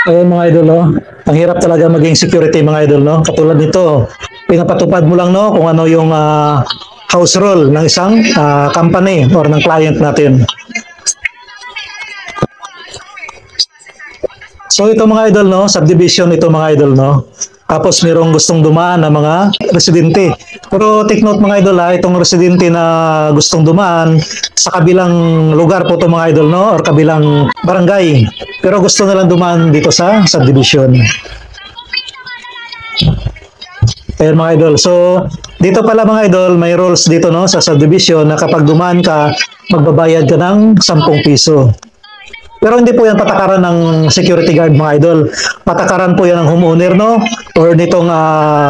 Ayun mga idol, no? Ang hirap talaga maging security mga idol, no? Katulad nito, pinapatupad mo lang, no? Kung ano yung house rule ng isang company or ng client natin. So ito mga idol, no? Subdivision ito mga idol, no? Tapos mayroong gustong dumaan na mga residente. Pero take note mga idol, itong residente na gustong dumaan sa kabilang lugar po ito mga idol, no? Or kabilang barangay. Pero gusto nilang dumaan dito sa subdivision. Ayan mga idol. So dito pala mga idol, may rules dito, no? Sa subdivision na kapag dumaan ka, magbabayad ka ng 10 piso. Pero hindi po yan patakaran ng security guard mga idol. Patakaran po yan ng homeowner, no? Or nitong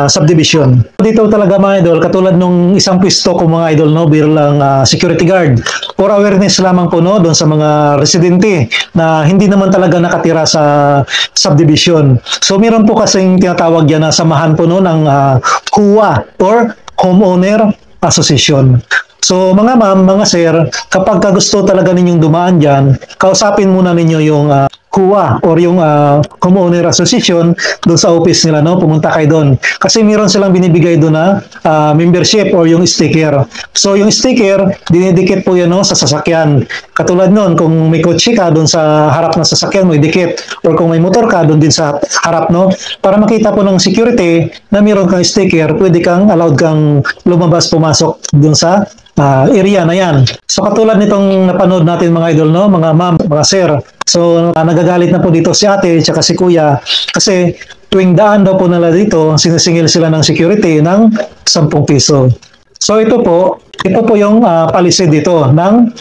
subdivision. Dito talaga mga idol, katulad nung isang pwesto ko mga idol, no? Bilang security guard. For awareness lamang po, no? Doon sa mga residente na hindi naman talaga nakatira sa subdivision. So meron po kasing tinatawag yan na samahan po, no? Ng HUA or Homeowner Association. So mga ma'am, mga sir, kapag gusto talaga ninyong dumaan dyan, kausapin muna ninyo yung HUA or yung Homeowner Association doon sa office nila, no? Pumunta kayo doon. Kasi meron silang binibigay doon na membership or yung sticker. So yung sticker, dinidikit po yan, no, sa sasakyan. Katulad nun, kung may kotse ka doon sa harap ng sasakyan mo, idikit. Or kung may motor ka doon din sa harap, no? Para makita po ng security na meron kang sticker, pwede kang allowed kang lumabas, pumasok doon sa area na yan. So katulad nitong napanood natin mga idol, no, mga ma'am, mga sir. So nagagalit na po dito si ate at si kuya kasi tuwing daan daw po nila dito, sinisingil sila ng security ng 10 piso. So ito po yung policy dito ng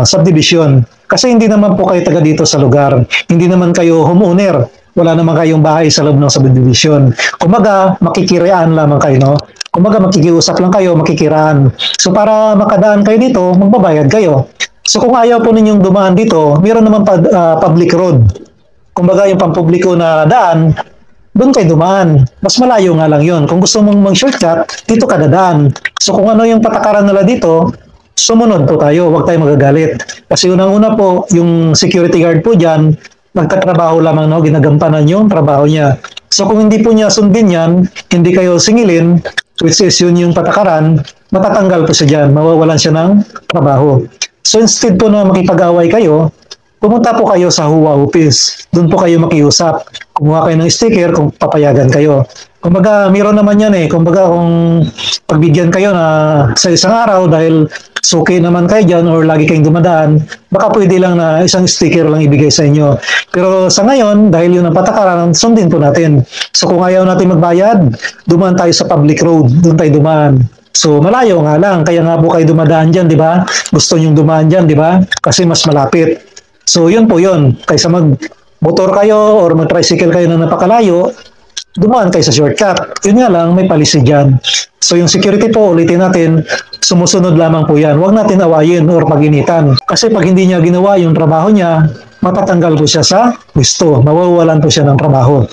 subdivision. Kasi hindi naman po kayo taga dito sa lugar. Hindi naman kayo homeowner. Wala naman kayong bahay sa loob ng subdivision. Kumbaga, makikiraan lamang kayo, no? Kumbaga, makikiusap lang kayo, makikiraan. So, para makadaan kayo dito, magbabayad kayo. So, kung ayaw po ninyong dumaan dito, mayroon naman public road. Kumbaga, yung pampubliko na daan, doon kayo dumaan. Mas malayo nga lang yun. Kung gusto mong mag-shortcut, dito ka dadaan. So, kung ano yung patakaran nila dito, sumunod po tayo. Huwag tayo magagalit. Kasi unang-una po, yung security guard po dyan, nagtatrabaho lamang, no? Ginagampanan yung trabaho niya. So, kung hindi po niya sundin yan, hindi kayo singilin, which is yun yung patakaran, matatanggal po siya dyan, mawawalan siya ng trabaho. So instead po na makipag-away kayo, pumunta po kayo sa HUA office. Doon po kayo makiusap. Kumuha kayo ng sticker kung papayagan kayo. Kumbaga, meron naman yan eh. Kumbaga, kung pagbigyan kayo na sa isang araw dahil suki naman kayo dyan or lagi kayong dumadaan, baka pwede lang na isang sticker lang ibigay sa inyo. Pero sa ngayon, dahil yun ang patakaran, sundin po natin. So kung ayaw natin magbayad, dumaan tayo sa public road. Doon tayo dumaan. So malayo nga lang. Kaya nga po kayo dumadaan dyan, di ba? Gusto nyong dumaan dyan, di ba? Kasi mas malapit. So yun po yun. Kaysa mag-motor kayo or mag-tricycle kayo na napakalayo, dumaan kayo sa shortcut. Yun nga lang, may policy dyan. So yung security po, ulitin natin, sumusunod lamang po yan. Huwag natin awayin or pag-initan. Kasi pag hindi niya ginawa yung trabaho niya, matatanggal po siya sa pwesto. Mawawalan po siya ng trabaho.